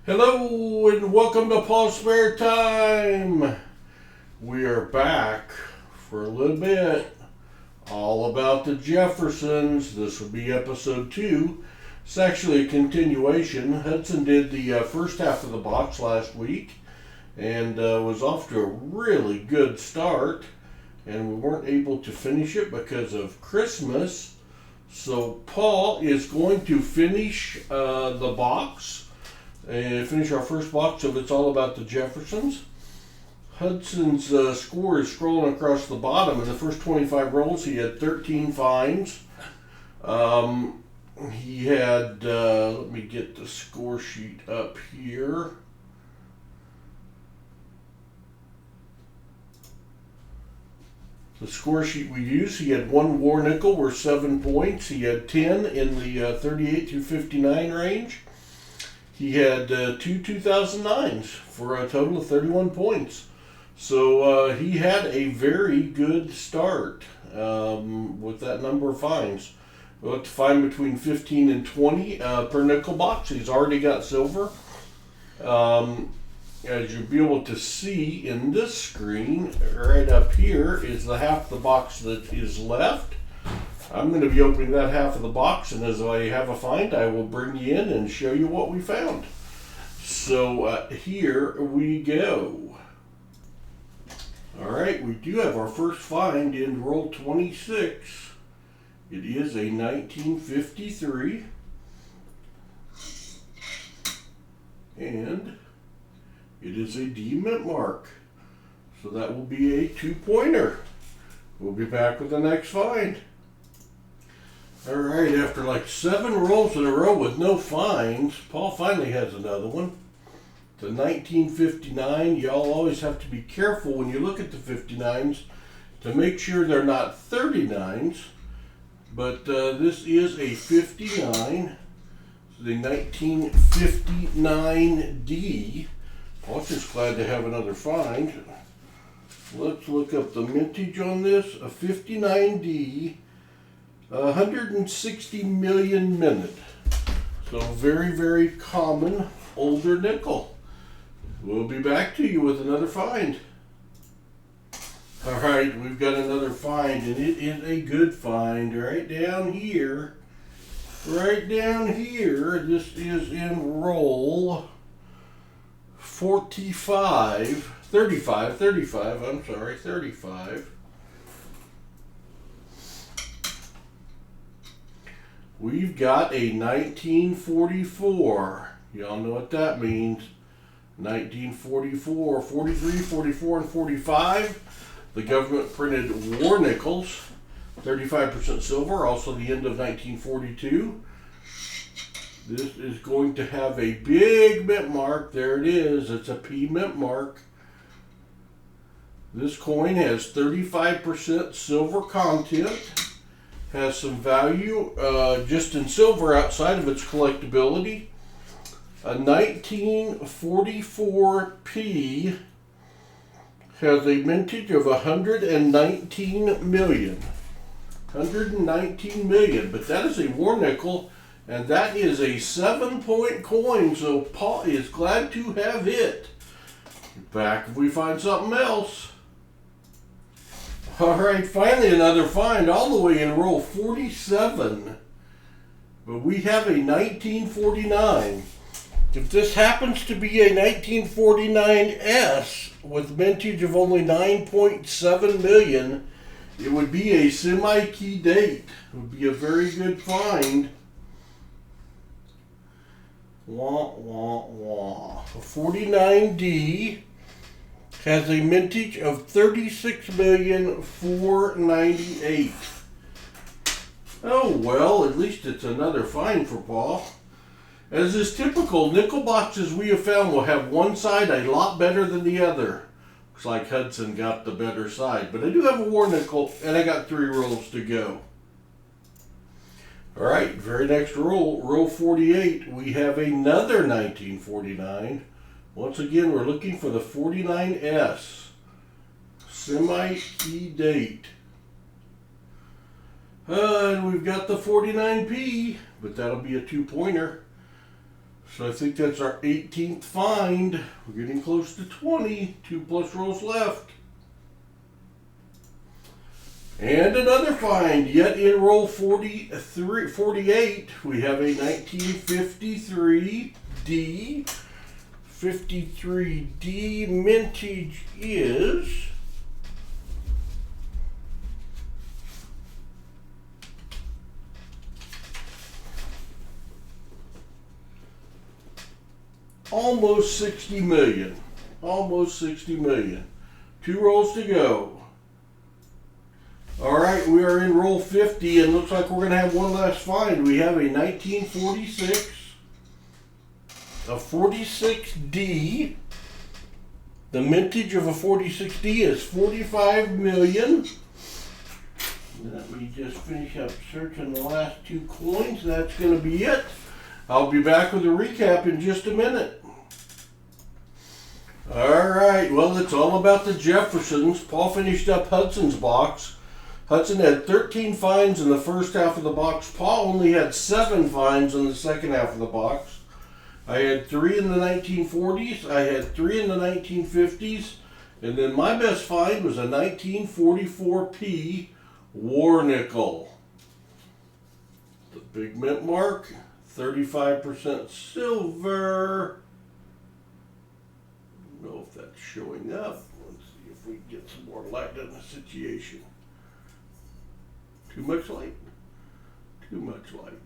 Hello and welcome to Paul's Spare Time. We are back for a little bit. All About the Jeffersons. This will be episode 2. It's actually a continuation. Hudson did the first half of the box last week and was off to a really good start. And we weren't able to finish it because of Christmas. So Paul is going to finish the box. And finish our first box of It's All About the Jeffersons. Hudson's score is scrolling across the bottom. In the first 25 rolls, he had 13 finds. He had, let me get the score sheet up here. The score sheet we used, he had 1 war nickel worth 7 points. He had 10 in the 38 through 59 range. He had 2 2009s for a total of 31 points. So he had a very good start with that number of finds. We'll have to find between 15 and 20 per nickel box. He's already got silver. As you'll be able to see in this screen, right up here is the half of the box that is left. I'm going to be opening that half of the box, and as I have a find, I will bring you in and show you what we found. So here we go. All right, we do have our first find in roll 26. It is a 1953. And it is a D mint mark. So that will be a 2-pointer. We'll be back with the next find. Alright, after like 7 rolls in a row with no finds, Paul finally has another one. The 1959. Y'all always have to be careful when you look at the 59s to make sure they're not 39s. But this is a 59. This is a 1959D. Paul's just glad to have another find. Let's look up the mintage on this. A 59D. 160 million minute. So very, very common older nickel. We'll be back to you with another find. Alright, we've got another find, and it is a good find right down here. Right down here. This is in roll 35. We've got a 1944. Y'all know what that means. 1944, 43, 44, and 45. The government printed war nickels. 35% silver, also the end of 1942. This is going to have a big mint mark. There it is. It's a P mint mark. This coin has 35% silver content. Has some value just in silver outside of its collectability. A 1944P has a mintage of 119 million. 119 million, but that is a war nickel, and that is a 7-point coin, so Paul is glad to have it. Back if we find something else. Alright, finally another find all the way in roll 47. But we have a 1949. If this happens to be a 1949S with mintage of only 9.7 million, it would be a semi-key date. It would be a very good find. Wah, wah, wah. A 49D. Has a mintage of 36,498,000. Oh well, at least it's another find for Paul. As is typical, nickel boxes we have found will have one side a lot better than the other. Looks like Hudson got the better side, but I do have a war nickel, and I got 3 rolls to go. Alright, very next roll, roll 48, we have another 1949. Once again, we're looking for the 49S. Semi-key date. And we've got the 49P, but that'll be a 2-pointer. So I think that's our 18th find. We're getting close to 20. 2+ rolls left. And another find, yet in roll 48, we have a 1953 D. 53D mintage is almost 60 million. Almost 60 million. 2 rolls to go. All right, we are in roll 50, and looks like we're going to have one last find. We have a 1946, a 46D. The mintage of a 46D is 45 million. Let me just finish up searching the last 2 coins. That's going to be it. I'll be back with a recap in just a minute. All right, well, it's all about the Jeffersons. Paul finished up Hudson's box. Hudson had 13 finds in the first half of the box. Paul only had 7 finds in the second half of the box. I had 3 in the 1940s. I had 3 in the 1950s. And then my best find was a 1944P war nickel. The big mint mark, 35% silver. I don't know if that's showing up. Let's see if we can get some more light on the situation. Too much light? Too much light.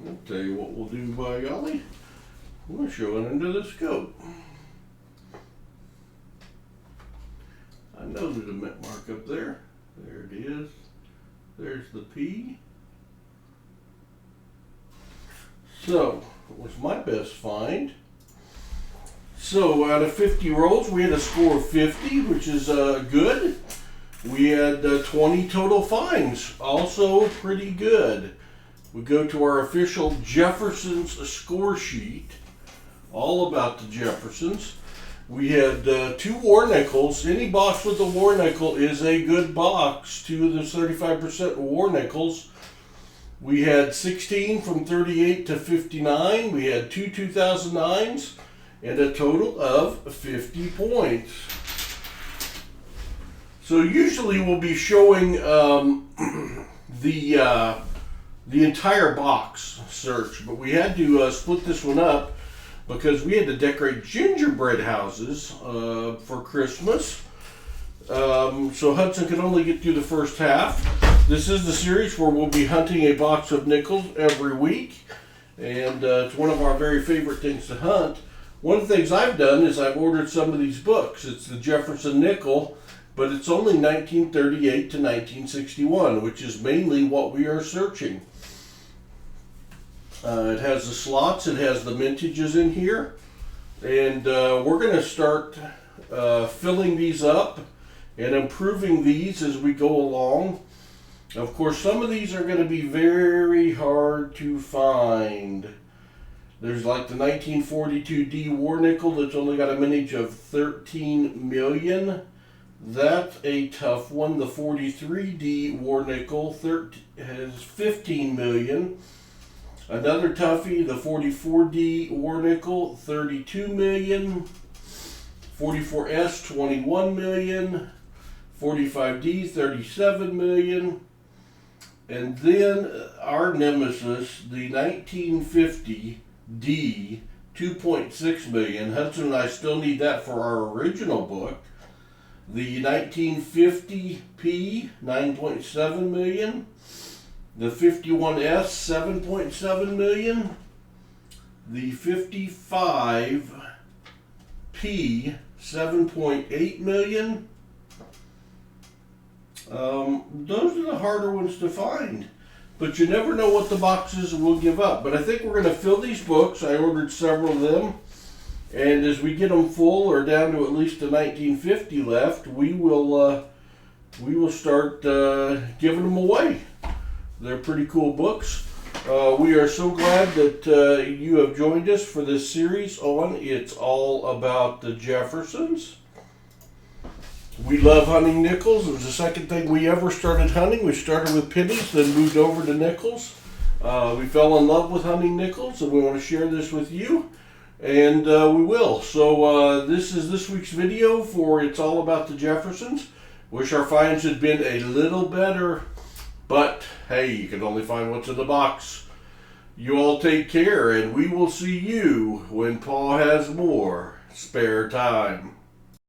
I'll tell you what we'll do, by golly. We'll show it under the scope. I know there's a mint mark up there. There it is. There's the P. So, it was my best find. So, out of 50 rolls, we had a score of 50, which is good. We had 20 total finds, also pretty good. We go to our official Jeffersons score sheet, all about the Jeffersons. We had 2 war nickels. Any box with a war nickel is a good box. 2 of those 35% war nickels. We had 16 from 38 to 59. We had 2 2009s and a total of 50 points. So usually we'll be showing the entire box search, but we had to split this one up because we had to decorate gingerbread houses for Christmas. So Hudson could only get through the first half. This is the series where we'll be hunting a box of nickels every week, and it's one of our very favorite things to hunt. One of the things I've done is I've ordered some of these books. It's the Jefferson nickel, but it's only 1938 to 1961, which is mainly what we are searching. It has the slots, it has the mintages in here, and we're going to start filling these up and improving these as we go along. Of course, some of these are going to be very hard to find. There's like the 1942D war nickel that's only got a mintage of 13 million. That's a tough one. The 43D war nickel has 15 million. Another toughie, the 44D war nickel, 32 million. 44S, 21 million. 45D, 37 million. And then our nemesis, the 1950D, 2.6 million. Hudson and I still need that for our original book. The 1950P, 9.7 million. The 51S, 7.7 million. The 55P, 7.8 million. Those are the harder ones to find, but you never know what the boxes will give up. But I think we're going to fill these books. I ordered several of them, and as we get them full or down to at least the 1950 left, we will start giving them away. They're pretty cool books. We are so glad that you have joined us for this series on It's All About the Jeffersons. We love hunting nickels. It was the second thing we ever started hunting. We started with pennies, then moved over to nickels. We fell in love with hunting nickels, and we want to share this with you, and we will. So this is this week's video for It's All About the Jeffersons. Wish our finds had been a little better, but hey, you can only find what's in the box. You all take care, and we will see you when Paul has more spare time.